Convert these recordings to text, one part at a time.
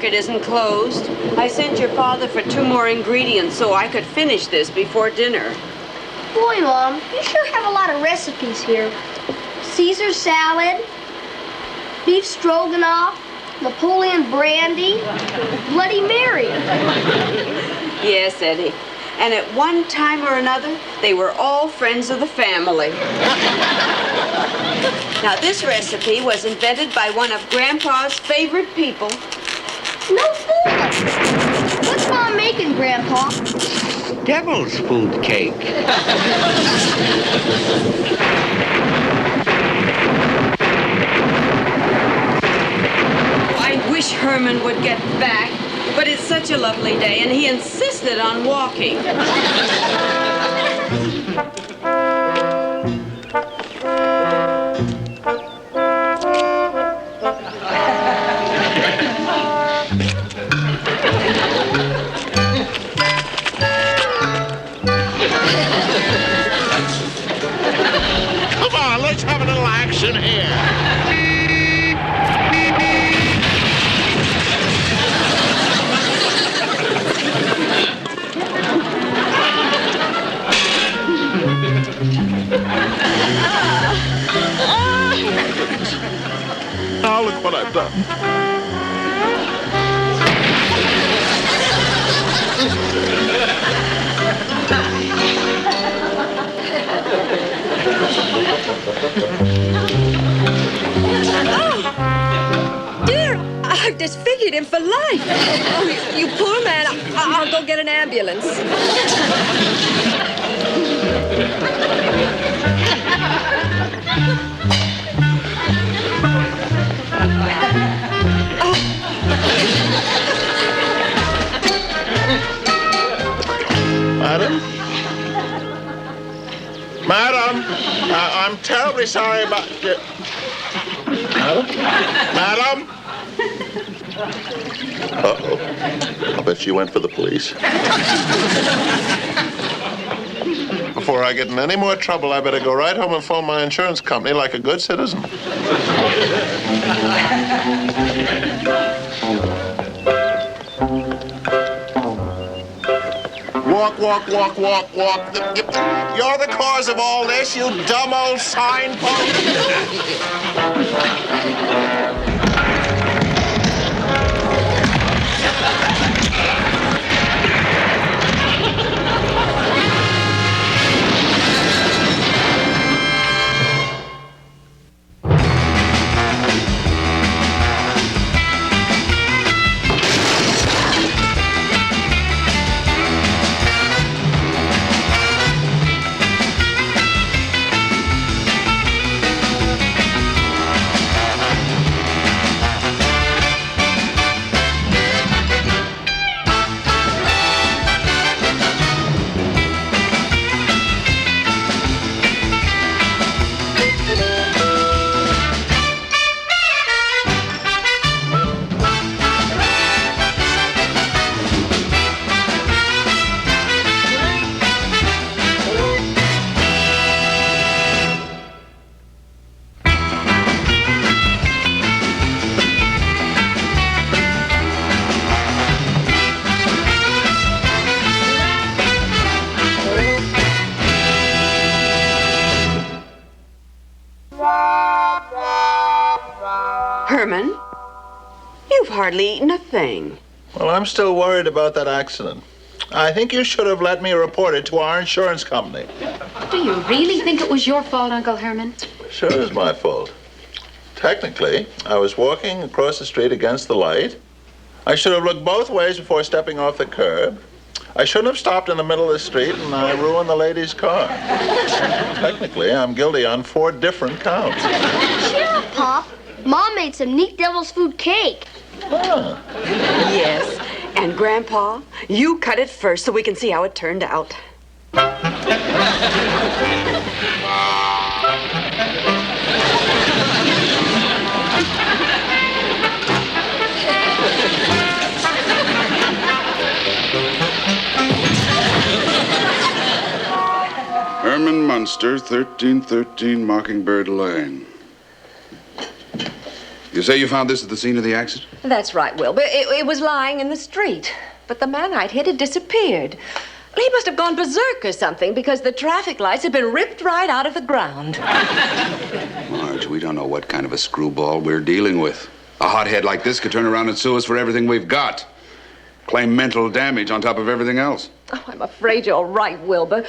Isn't closed. I sent your father for 2 more ingredients so I could finish this before dinner. Boy, Mom, you sure have a lot of recipes here. Caesar salad, beef stroganoff, Napoleon brandy, Bloody Mary. Yes, Eddie. And at one time or another, they were all friends of the family. Now, this recipe was invented by one of Grandpa's favorite people. No food. What's Mom making, Grandpa? Devil's food cake. I wish Herman would get back, but it's such a lovely day, and he insisted on walking. Let's have a little action here. Now look what I've done. Dear, I've disfigured him for life. Oh, you poor man. I'll go get an ambulance. Madam, I'm terribly sorry about you. Madam? Uh-oh. I'll bet she went for the police. Before I get in any more trouble, I better go right home and phone my insurance company like a good citizen. Walk, walk, walk, walk, walk. You're the cause of all this, you dumb old signpost. Herman, you've hardly eaten a thing. Well, I'm still worried about that accident. I think you should have let me report it to our insurance company. Do you really think it was your fault, Uncle Herman? Sure it's my fault. Technically, I was walking across the street against the light. I should have looked both ways before stepping off the curb. I shouldn't have stopped in the middle of the street, and I ruined the lady's car. Technically, I'm guilty on 4 different counts. Cheer up, Pop. Mom made some neat devil's food cake. Ah. Yes. And Grandpa, you cut it first so we can see how it turned out. Herman Munster, 1313 Mockingbird Lane. You say you found this at the scene of the accident? That's right, Wilbur. It was lying in the street. But the man I'd hit had disappeared. He must have gone berserk or something because the traffic lights had been ripped right out of the ground. Marge, we don't know what kind of a screwball we're dealing with. A hothead like this could turn around and sue us for everything we've got. Claim mental damage on top of everything else. Oh, I'm afraid you're right, Wilbur.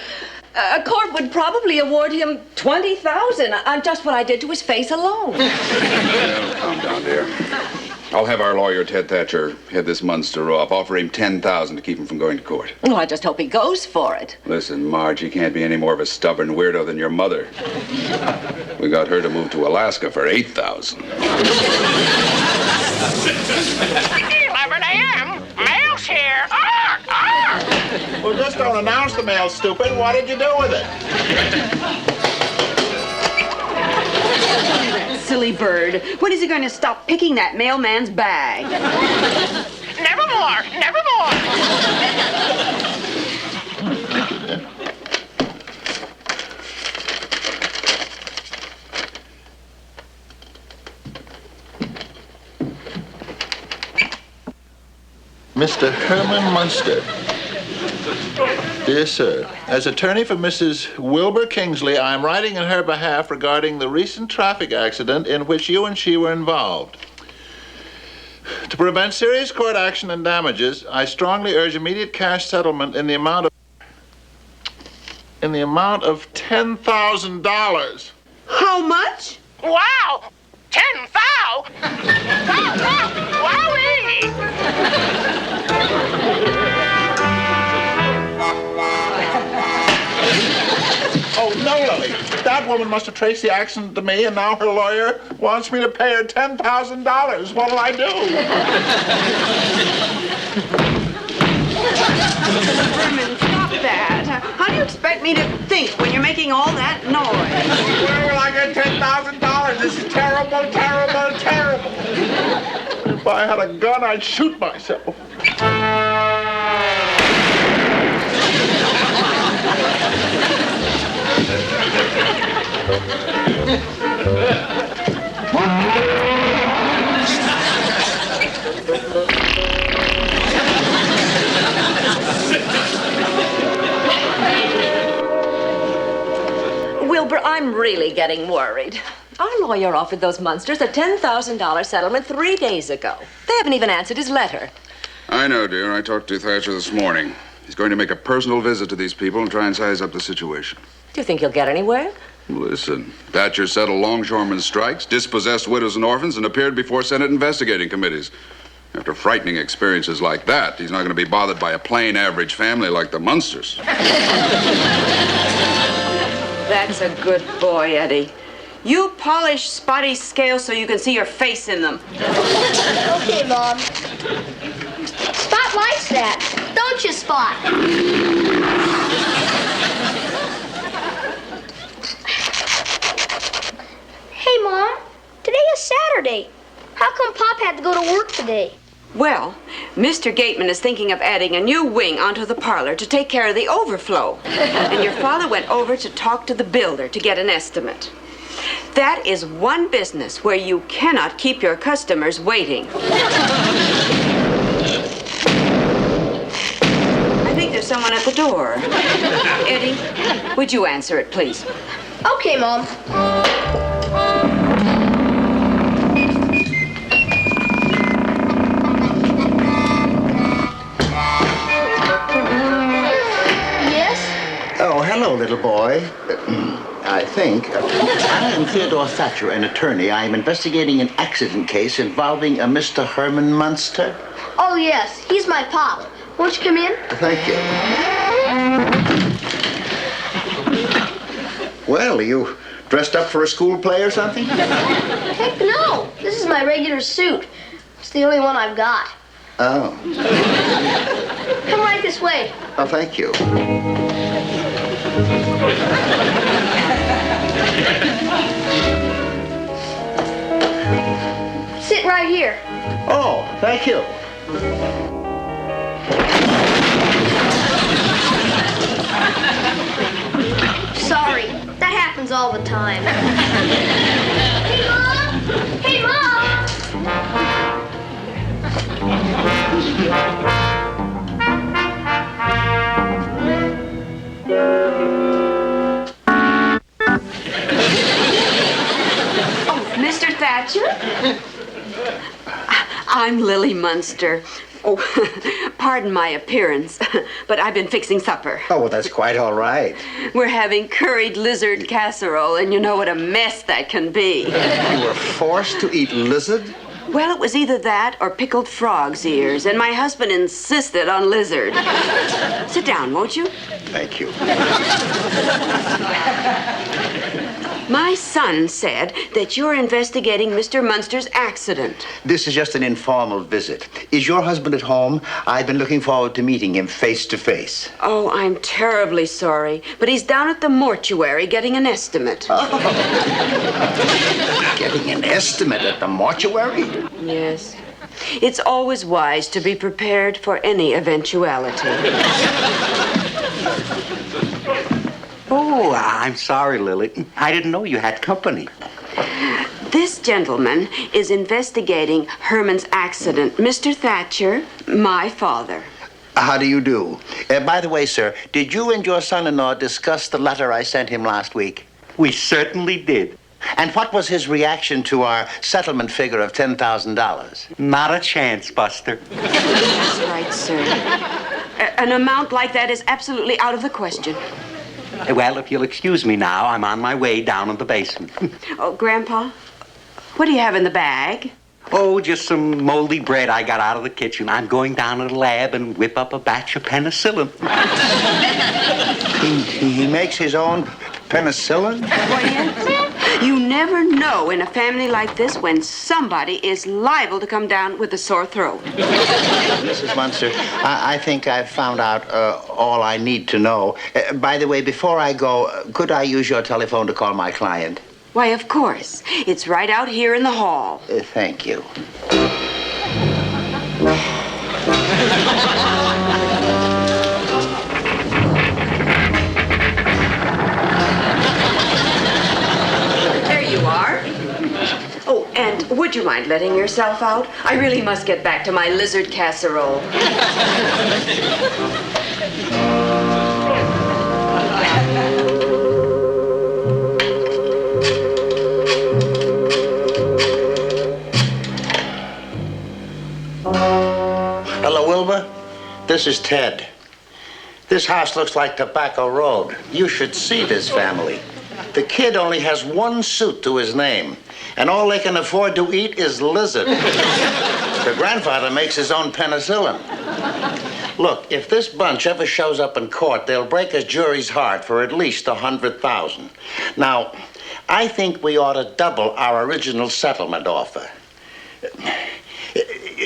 A court would probably award him $20,000 on just what I did to his face alone. Well, calm down, dear. I'll have our lawyer, Ted Thatcher, head this Munster off. Offer him $10,000 to keep him from going to court. Well, I just hope he goes for it. Listen, Marge, he can't be any more of a stubborn weirdo than your mother. We got her to move to Alaska for $8,000. 11 a.m. Mail's here. Arr, arr. Well, just don't announce the mail, stupid. What did you do with it? Silly bird. When is he going to stop picking that mailman's bag? Nevermore, nevermore. Mr. Herman Munster. Dear sir, as attorney for Mrs. Wilbur Kingsley, I am writing on her behalf regarding the recent traffic accident in which you and she were involved. To prevent serious court action and damages, I strongly urge immediate cash settlement in the amount of $10,000. How much? Wow. 10,000. Wowee. Oh, no, Lily. That woman must have traced the accident to me, and now her lawyer wants me to pay her $10,000. What'll I do? Herman, stop that. How do you expect me to think when you're making all that noise? Where will I get $10,000? This is terrible, terrible, terrible. If I had a gun, I'd shoot myself. Wilbur, I'm really getting worried. Our lawyer offered those Munsters a $10,000 settlement 3 days ago. They haven't even answered his letter. I know, dear. I talked to Thatcher this morning. He's going to make a personal visit to these people and try and size up the situation. Do you think he'll get anywhere? Listen, Thatcher settled longshoremen's strikes, dispossessed widows and orphans, and appeared before Senate investigating committees. After frightening experiences like that, he's not going to be bothered by a plain, average family like the Munsters. That's a good boy, Eddie. You polish Spotty's scales so you can see your face in them. Okay, Mom. Spot likes that. Don't you, Spot? Hey, Mom. Today is Saturday. How come Pop had to go to work today? Well, Mr. Gateman is thinking of adding a new wing onto the parlor to take care of the overflow. And your father went over to talk to the builder to get an estimate. That is one business where you cannot keep your customers waiting. I think there's someone at the door. Eddie, would you answer it, please? Okay, Mom. Oh, hello, little boy. I think. I am Theodore Thatcher, an attorney. I am investigating an accident case involving a Mr. Herman Munster. Oh, yes. He's my pop. Won't you come in? Thank you. Well, are you dressed up for a school play or something? Heck no. This is my regular suit. It's the only one I've got. Oh. Come right this way. Oh, thank you. Sit right here. Oh, thank you. Sorry. That happens all the time. Hey, Mom! Hey, Mom! Mr. Thatcher? I'm Lily Munster. Oh, pardon my appearance, but I've been fixing supper. Oh, well, that's quite all right. We're having curried lizard casserole, and you know what a mess that can be. You were forced to eat lizard? Well, it was either that or pickled frog's ears, and my husband insisted on lizard. Sit down, won't you? Thank you. My son said that you're investigating Mr. Munster's accident. This is just an informal visit. Is your husband at home? I've been looking forward to meeting him face to face. Oh, I'm terribly sorry, but he's down at the mortuary getting an estimate. Getting an estimate at the mortuary? Yes. It's always wise to be prepared for any eventuality. Oh, I'm sorry, Lily. I didn't know you had company. This gentleman is investigating Herman's accident. Mr. Thatcher, my father. How do you do? By the way, sir, did you and your son-in-law discuss the letter I sent him last week? We certainly did. And what was his reaction to our settlement figure of $10,000? Not a chance, Buster. That's right, sir. An amount like that is absolutely out of the question. Well, if you'll excuse me now, I'm on my way down in the basement. Oh, Grandpa, what do you have in the bag? Oh, just some moldy bread I got out of the kitchen. I'm going down to the lab and whip up a batch of penicillin. He makes his own penicillin? Well, yes. You never know in a family like this when somebody is liable to come down with a sore throat. Mrs. Munster, I think I've found out all I need to know. By the way, before I go, could I use your telephone to call my client? Why, of course. It's right out here in the hall. Thank you. There you are. Oh, and would you mind letting yourself out? I really must get back to my lizard casserole. Hello, Wilbur. This is Ted. This house looks like Tobacco Road. You should see this family. The kid only has one suit to his name, and all they can afford to eat is lizard. The grandfather makes his own penicillin. Look, if this bunch ever shows up in court, they'll break a jury's heart for at least $100,000. Now, I think we ought to double our original settlement offer.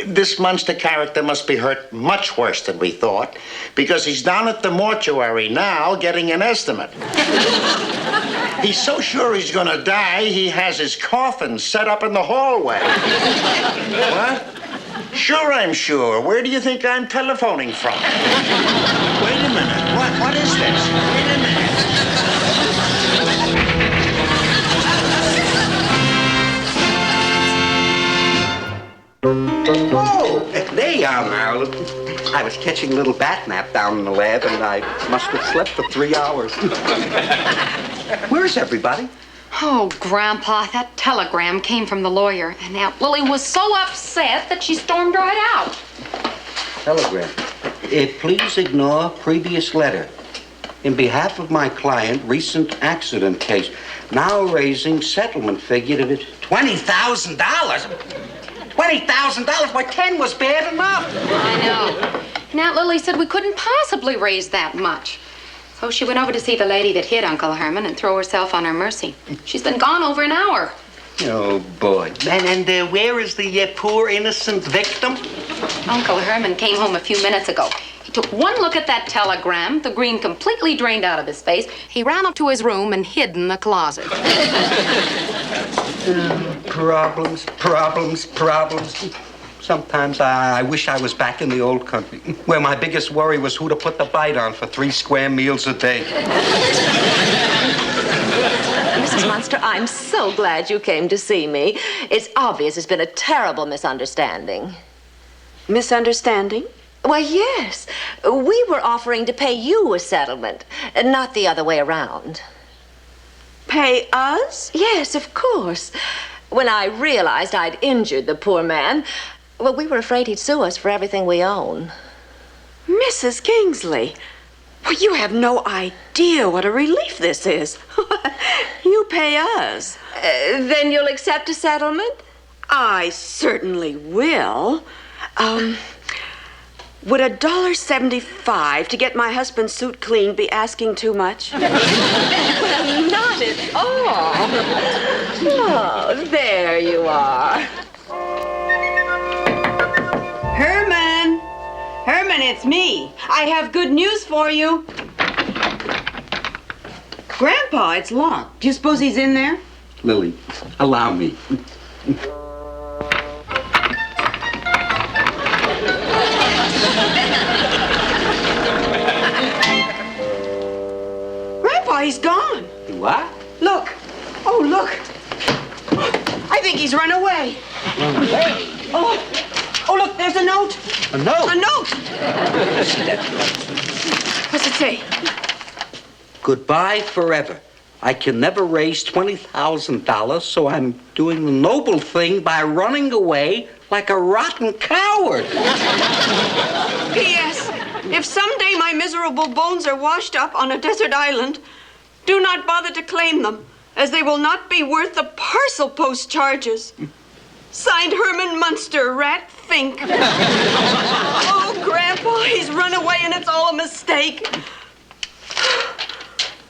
This Munster character must be hurt much worse than we thought, because he's down at the mortuary now getting an estimate. He's so sure he's gonna die, he has his coffin set up in the hallway. What? Sure, I'm sure. Where do you think I'm telephoning from? Wait a minute. What is this? Wait a minute. Oh, there you are, Marilyn. I was catching a little bat nap down in the lab, and I must have slept for 3 hours. Where's everybody? Oh, Grandpa, that telegram came from the lawyer, and Aunt Lily was so upset that she stormed right out. Telegram. Please ignore previous letter. In behalf of my client, recent accident case, now raising settlement figure to $20,000? $20,000? Why, 10 was bad enough. I know. And Aunt Lily said we couldn't possibly raise that much. So she went over to see the lady that hit Uncle Herman and throw herself on her mercy. She's been gone over an hour. Oh, boy. And where is the poor innocent victim? Uncle Herman came home a few minutes ago. He took one look at that telegram, the green completely drained out of his face. He ran up to his room and hid in the closet. Problems. Sometimes I wish I was back in the old country, where my biggest worry was who to put the bite on for 3 square meals a day. Mrs. Munster, I'm so glad you came to see me. It's obvious it's been a terrible misunderstanding. Misunderstanding? Why, yes. We were offering to pay you a settlement, not the other way around. Pay us? Yes, of course. When I realized I'd injured the poor man, well, we were afraid he'd sue us for everything we own. Mrs. Kingsley, well, you have no idea what a relief this is. You pay us. Then you'll accept a settlement? I certainly will. Would $1.75 to get my husband's suit cleaned be asking too much? Well, not at all. Oh, there you are. Herman! Herman, it's me. I have good news for you. Grandpa, it's locked. Do you suppose he's in there? Lily, allow me. Grandpa, he's gone. What? Look. Oh, look. I think he's run away. Oh, look, there's a note. A note? A note. What's it say? Goodbye forever. I can never raise $20,000, so I'm doing the noble thing by running away like a rotten coward. P.S. If someday my miserable bones are washed up on a desert island, do not bother to claim them, as they will not be worth the parcel post charges. Signed, Herman Munster, Rat Fink. Oh, Grandpa, he's run away and it's all a mistake.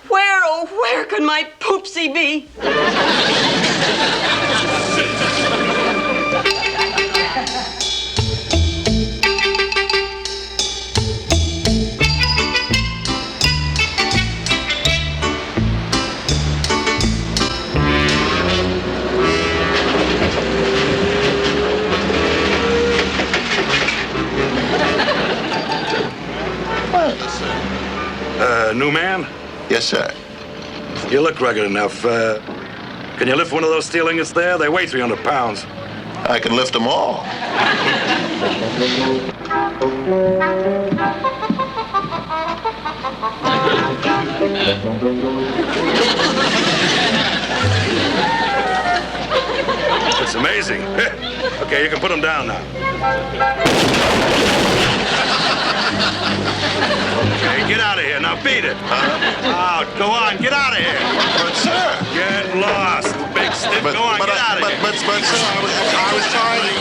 Where, oh, where could my poopsie be? New man? Yes, sir. You look rugged enough. Can you lift one of those steel ingots there? They weigh 300 pounds. I can lift them all. It's amazing. Okay, you can put them down now. Okay, get out of here. Now beat it. Out. Go on, get out of here. But, sir. Get lost, big stiff. Go on, get out of here. But, sir, I was trying.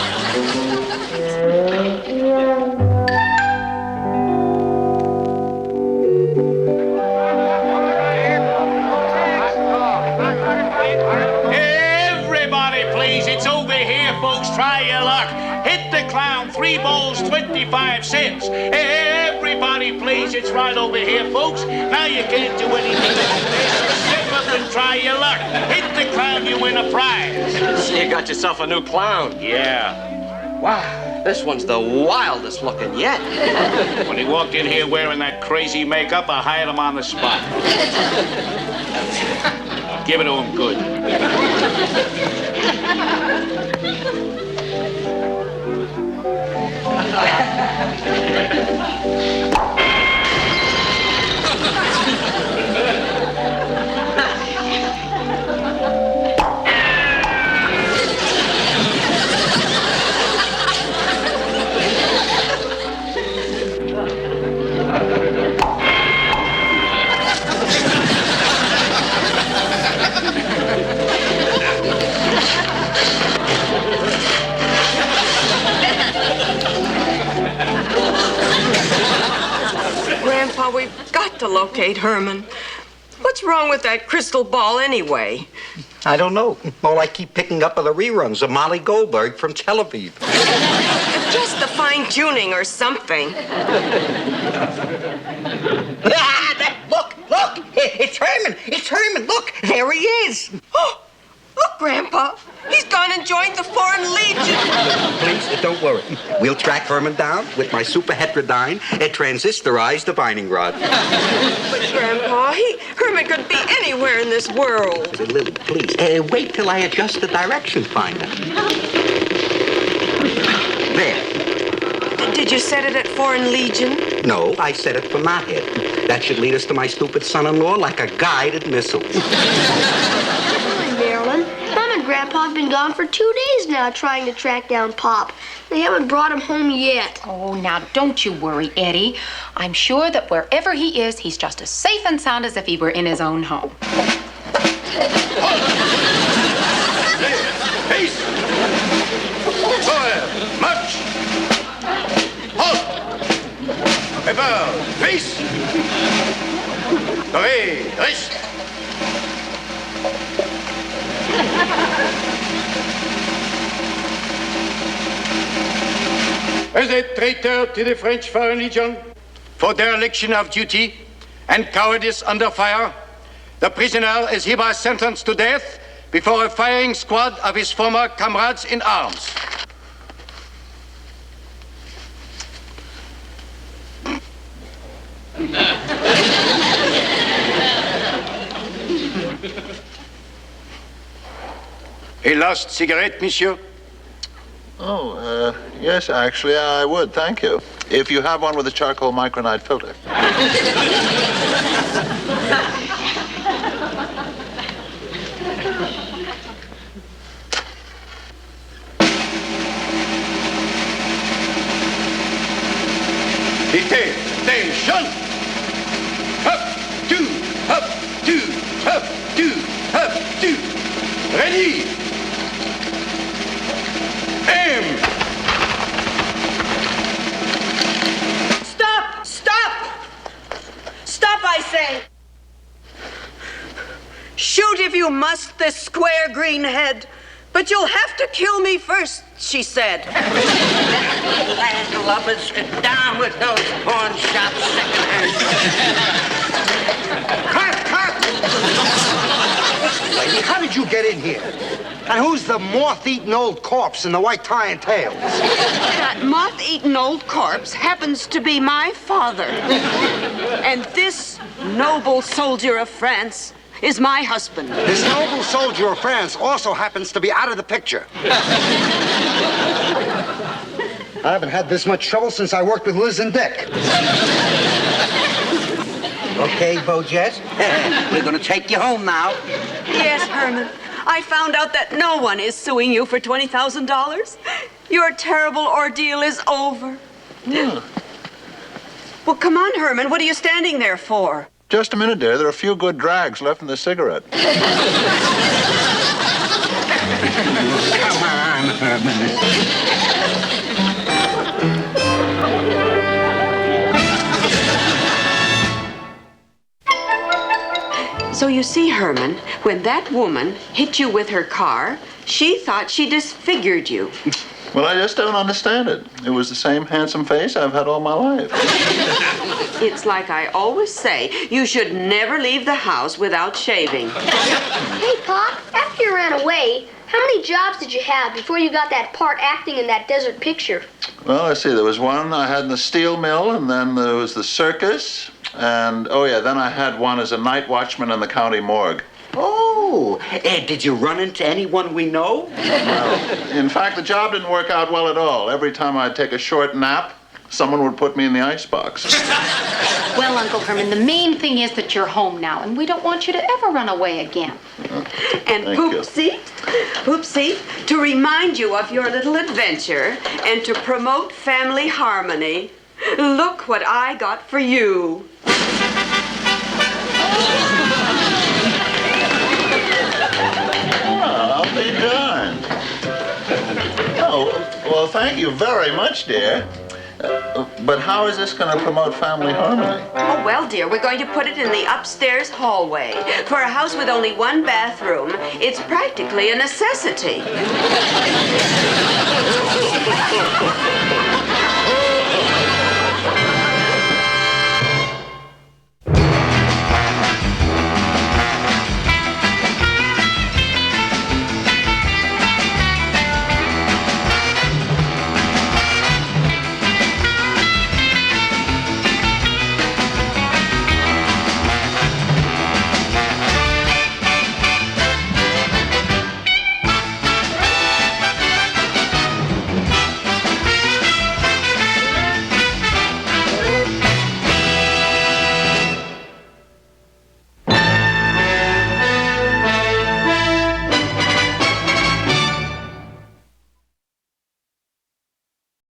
Everybody, please. It's over here, folks. Try your luck. Hit the clown. 3 balls, 25 cents. Everybody, please. It's right over here, folks. Now you can't do anything. Step up and try your luck. Hit the clown, you win a prize. You got yourself a new clown. Yeah. Wow, this one's the wildest looking yet. When he walked in here wearing that crazy makeup, I hired him on the spot. Give it to him good. to locate Herman. What's wrong with that crystal ball anyway? I don't know. All I keep picking up are the reruns of Molly Goldberg from Tel Aviv. Just the fine-tuning or something. Look! It's Herman! It's Herman! Look! There he is! Oh, look, Grandpa. He's gone and joined the Foreign Legion. Please, don't worry. We'll track Herman down with my superheterodyne and transistorized divining rod. But, Grandpa, Herman could be anywhere in this world. Lily, please, wait till I adjust the direction finder. There. Did you set it at Foreign Legion? No, I set it for my head. That should lead us to my stupid son-in-law like a guided missile. Hi, Marilyn. Mom and Grandpa have been gone for 2 days now trying to track down Pop. They haven't brought him home yet. Oh, now don't you worry, Eddie. I'm sure that wherever he is, he's just as safe and sound as if he were in his own home. Peace! Fire! March! Halt! Prepare! Peace! Paré! Reste! As a traitor to the French Foreign Legion for dereliction of duty and cowardice under fire, the prisoner is hereby sentenced to death before a firing squad of his former comrades in arms. A last cigarette, monsieur? Oh, yes, actually, I would, thank you. If you have one with a charcoal micronite filter. Attention! Up, two, up, two, up, two, up, two. Ready? Aim! Stop! Stop! Stop, I say! Shoot if you must, this square green head. But you'll have to kill me first, she said. Last lovers, down with those pawn shop second-hand. Cut! Lady, how did you get in here? And who's the moth-eaten old corpse in the white tie and tails? That moth-eaten old corpse happens to be my father. And this noble soldier of France is my husband. This noble soldier of France also happens to be out of the picture. I haven't had this much trouble since I worked with Liz and Dick. Okay, Bojet, we're going to take you home now. Yes, Herman. I found out that no one is suing you for $20,000. Your terrible ordeal is over. Yeah. Well, come on, Herman. What are you standing there for? Just a minute, dear. There are a few good drags left in the cigarette. Come on, Herman. So you see, Herman, when that woman hit you with her car, she thought she disfigured you. Well, I just don't understand it. It was the same handsome face I've had all my life. It's like I always say, you should never leave the house without shaving. Hey, Pop, after you ran away, how many jobs did you have before you got that part acting in that desert picture? Well, let's see. There was one I had in the steel mill, and then there was the circus, and, oh, yeah, then I had one as a night watchman in the county morgue. Oh, did you run into anyone we know? Well, in fact, the job didn't work out well at all. Every time I'd take a short nap, someone would put me in the icebox. Well, Uncle Herman, the main thing is that you're home now, and we don't want you to ever run away again. And Poopsie, to remind you of your little adventure and to promote family harmony, look what I got for you. I'll be darned. Oh, well, thank you very much, dear. But how is this going to promote family harmony? Oh, well, dear, we're going to put it in the upstairs hallway. For a house with only one bathroom, it's practically a necessity.